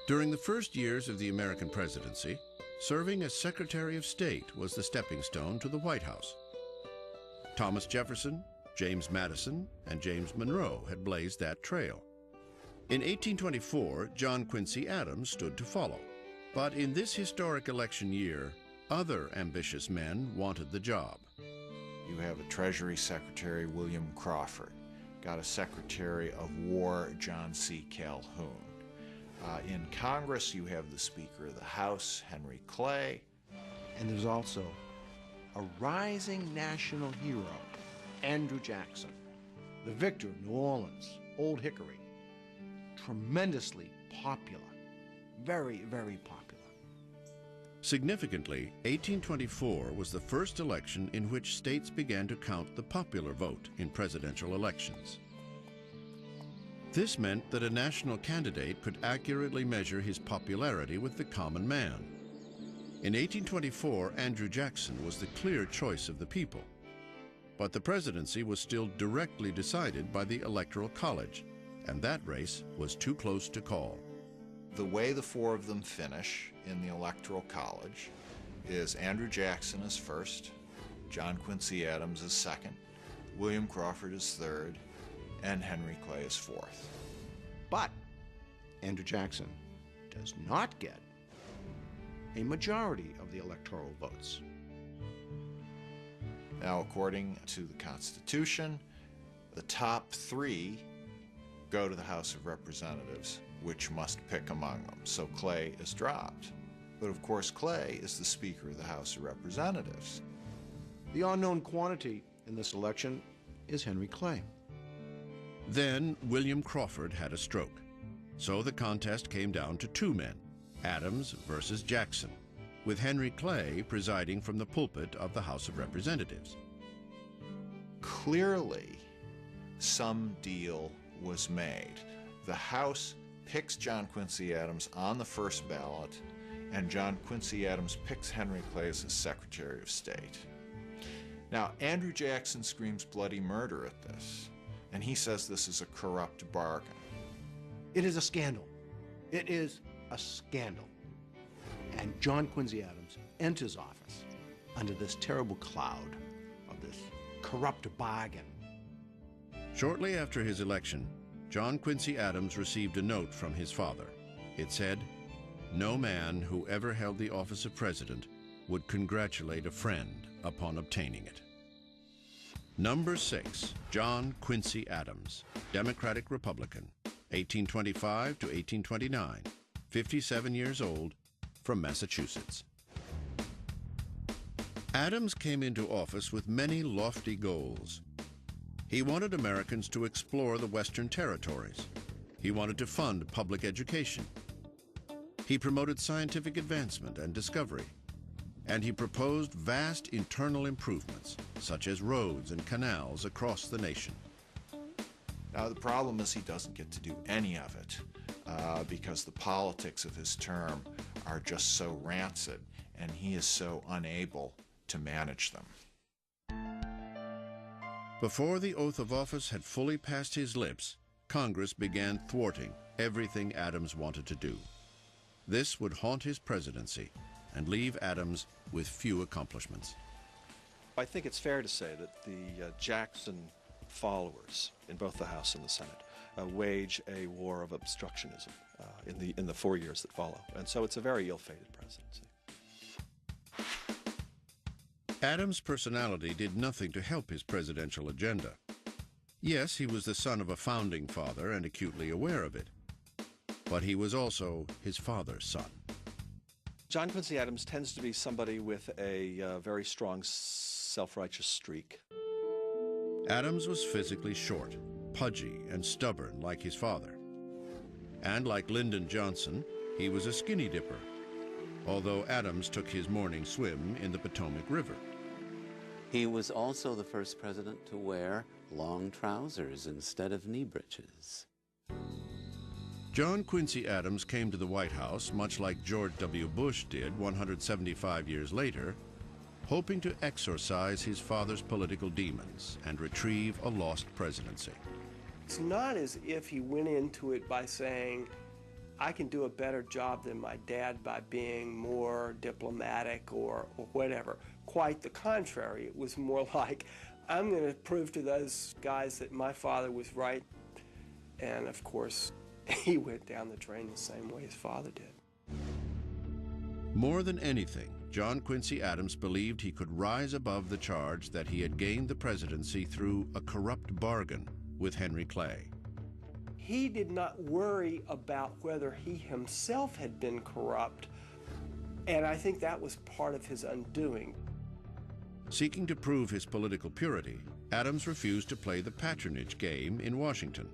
During the first years of the American presidency, serving as Secretary of State was the stepping stone to the White House. Thomas Jefferson, James Madison, and James Monroe had blazed that trail. In 1824, John Quincy Adams stood to follow. But in this historic election year, other ambitious men wanted the job. You have a Treasury Secretary, William Crawford. Got a Secretary of War, John C. Calhoun. In Congress, you have the Speaker of the House, Henry Clay. And there's also a rising national hero, Andrew Jackson, the victor of New Orleans, Old Hickory. Tremendously popular, very, very popular. Significantly, 1824 was the first election in which states began to count the popular vote in presidential elections. This meant that a national candidate could accurately measure his popularity with the common man. In 1824, Andrew Jackson was the clear choice of the people. But the presidency was still directly decided by the Electoral College, and that race was too close to call. The way the four of them finish in the Electoral College is Andrew Jackson is first, John Quincy Adams is second, William Crawford is third, and Henry Clay is fourth. But Andrew Jackson does not get a majority of the electoral votes. Now, according to the Constitution, the top three go to the House of Representatives, which must pick among them. So Clay is dropped. But of course, Clay is the Speaker of the House of Representatives. The unknown quantity in this election is Henry Clay. Then William Crawford had a stroke. So the contest came down to two men, Adams versus Jackson, with Henry Clay presiding from the pulpit of the House of Representatives. Clearly, some deal was made. The House picks John Quincy Adams on the first ballot, and John Quincy Adams picks Henry Clay as his Secretary of State. Now, Andrew Jackson screams bloody murder at this, and he says this is a corrupt bargain. It is a scandal. It is a scandal. And John Quincy Adams enters office under this terrible cloud of this corrupt bargain. Shortly after his election, John Quincy Adams received a note from his father. It said, "No man who ever held the office of president would congratulate a friend upon obtaining it." Number 6, John Quincy Adams, Democratic Republican, 1825 to 1829, 57 years old, from Massachusetts. Adams came into office with many lofty goals. He wanted Americans to explore the Western territories. He wanted to fund public education. He promoted scientific advancement and discovery. And he proposed vast internal improvements, such as roads and canals across the nation. Now, the problem is he doesn't get to do any of it because the politics of his term are just so rancid, and he is so unable to manage them. Before the oath of office had fully passed his lips, Congress began thwarting everything Adams wanted to do. This would haunt his presidency and leave Adams with few accomplishments. I think it's fair to say that the Jackson followers in both the House and the Senate wage a war of obstructionism in the 4 years that follow. And so it's a very ill-fated presidency. Adams' personality did nothing to help his presidential agenda. Yes, he was the son of a founding father and acutely aware of it. But he was also his father's son. John Quincy Adams tends to be somebody with a very strong self-righteous streak. Adams was physically short, pudgy, and stubborn like his father. And like Lyndon Johnson, he was a skinny dipper, although Adams took his morning swim in the Potomac River. He was also the first president to wear long trousers instead of knee breeches. John Quincy Adams came to the White House, much like George W. Bush did 175 years later, hoping to exorcise his father's political demons and retrieve a lost presidency. It's not as if he went into it by saying, I can do a better job than my dad by being more diplomatic or whatever. Quite the contrary. It was more like, I'm going to prove to those guys that my father was right. And of course, he went down the drain the same way his father did. More than anything, John Quincy Adams believed he could rise above the charge that he had gained the presidency through a corrupt bargain with Henry Clay. He did not worry about whether he himself had been corrupt, and I think that was part of his undoing. Seeking to prove his political purity, Adams refused to play the patronage game in Washington.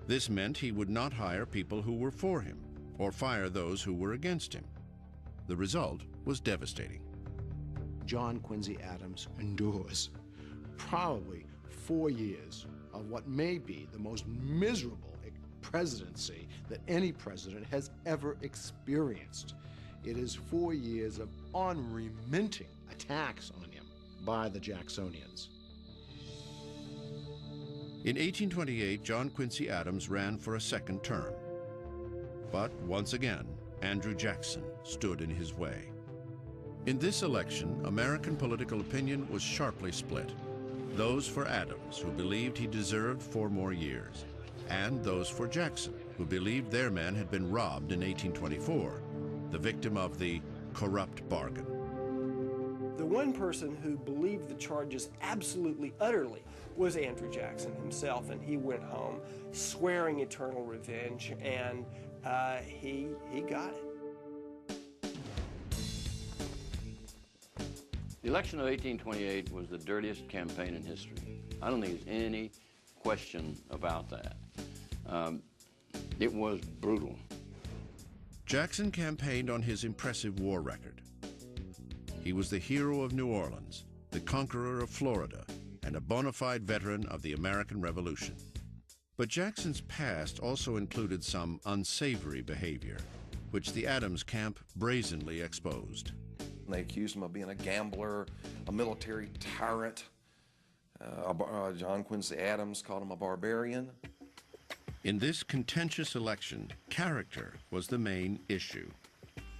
This meant he would not hire people who were for him or fire those who were against him. The result was devastating. John Quincy Adams endures probably 4 years of what may be the most miserable presidency that any president has ever experienced. It is 4 years of unremitting attacks on him by the Jacksonians. In 1828, John Quincy Adams ran for a second term. But once again, Andrew Jackson stood in his way. In this election, American political opinion was sharply split. Those for Adams, who believed he deserved 4 more years, and those for Jackson, who believed their man had been robbed in 1824, the victim of the corrupt bargain. The one person who believed the charges absolutely, utterly, was Andrew Jackson himself, and he went home swearing eternal revenge, and he got it. The election of 1828 was the dirtiest campaign in history. I don't think there's any question about that. It was brutal. Jackson campaigned on his impressive war record. He was the hero of New Orleans, the conqueror of Florida, and a bona fide veteran of the American Revolution. But Jackson's past also included some unsavory behavior, which the Adams camp brazenly exposed. They accused him of being a gambler, a military tyrant. John Quincy Adams called him a barbarian. In this contentious election, character was the main issue.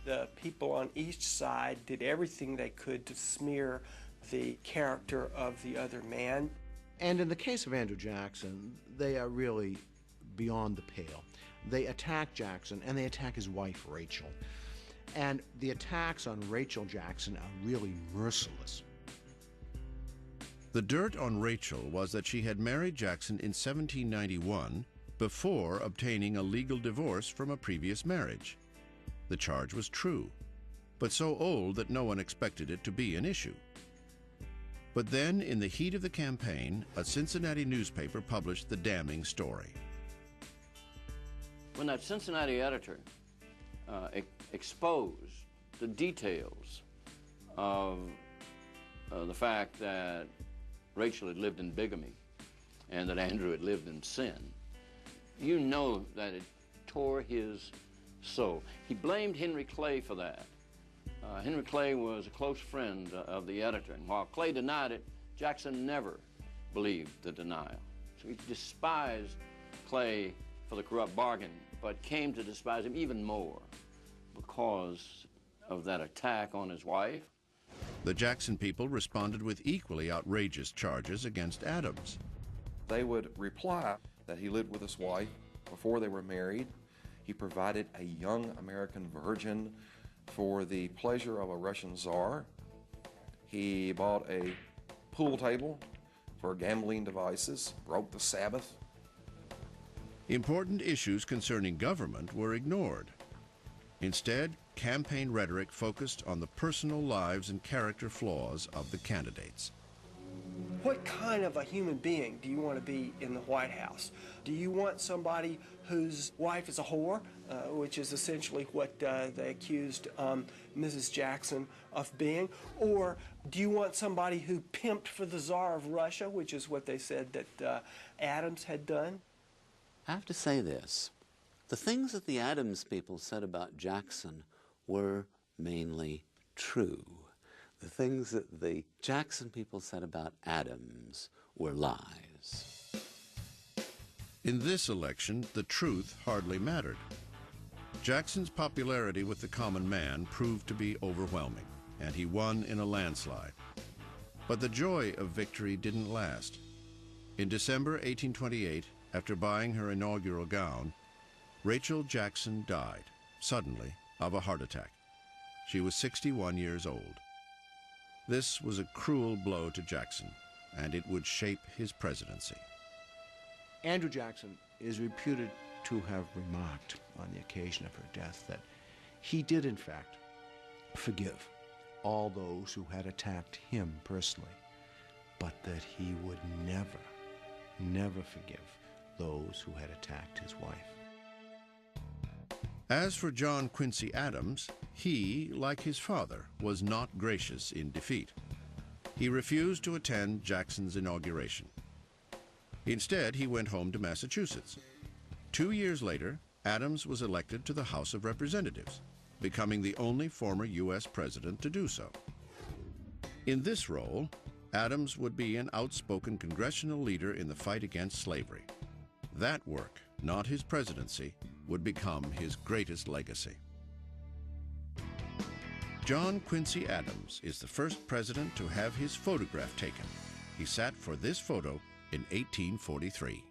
The people on each side did everything they could to smear the character of the other man. And in the case of Andrew Jackson, they are really beyond the pale. They attack Jackson, and they attack his wife, Rachel. And the attacks on Rachel Jackson are really merciless. The dirt on Rachel was that she had married Jackson in 1791 before obtaining a legal divorce from a previous marriage. The charge was true, but so old that no one expected it to be an issue. But then, in the heat of the campaign, a Cincinnati newspaper published the damning story. When that Cincinnati editor exposed the details of the fact that Rachel had lived in bigamy and that Andrew had lived in sin, you know that it tore his soul. He blamed Henry Clay for that. Henry Clay was a close friend of the editor, and while Clay denied it, Jackson never believed the denial. So he despised Clay for the corrupt bargain, but came to despise him even more because of that attack on his wife. The Jackson people responded with equally outrageous charges against Adams. They would reply that he lived with his wife before they were married. He provided a young American virgin for the pleasure of a Russian czar. He bought a pool table for gambling devices, broke the Sabbath. Important issues concerning government were ignored. Instead, campaign rhetoric focused on the personal lives and character flaws of the candidates. What kind of a human being do you want to be in the White House? Do you want somebody whose wife is a whore, which is essentially what they accused Mrs. Jackson of being? Or do you want somebody who pimped for the Tsar of Russia, which is what they said that Adams had done? I have to say this. The things that the Adams people said about Jackson were mainly true. The things that the Jackson people said about Adams were lies. In this election, the truth hardly mattered. Jackson's popularity with the common man proved to be overwhelming, and he won in a landslide. But the joy of victory didn't last. In December 1828, after buying her inaugural gown, Rachel Jackson died, suddenly, of a heart attack. She was 61 years old. This was a cruel blow to Jackson, and it would shape his presidency. Andrew Jackson is reputed to have remarked on the occasion of her death that he did, in fact, forgive all those who had attacked him personally, but that he would never, never forgive those who had attacked his wife. As for John Quincy Adams, he, like his father, was not gracious in defeat. He refused to attend Jackson's inauguration. Instead, he went home to Massachusetts. 2 years later, Adams was elected to the House of Representatives, becoming the only former U.S. president to do so. In this role, Adams would be an outspoken congressional leader in the fight against slavery. That work, not his presidency, would become his greatest legacy. John Quincy Adams is the first president to have his photograph taken. He sat for this photo in 1843.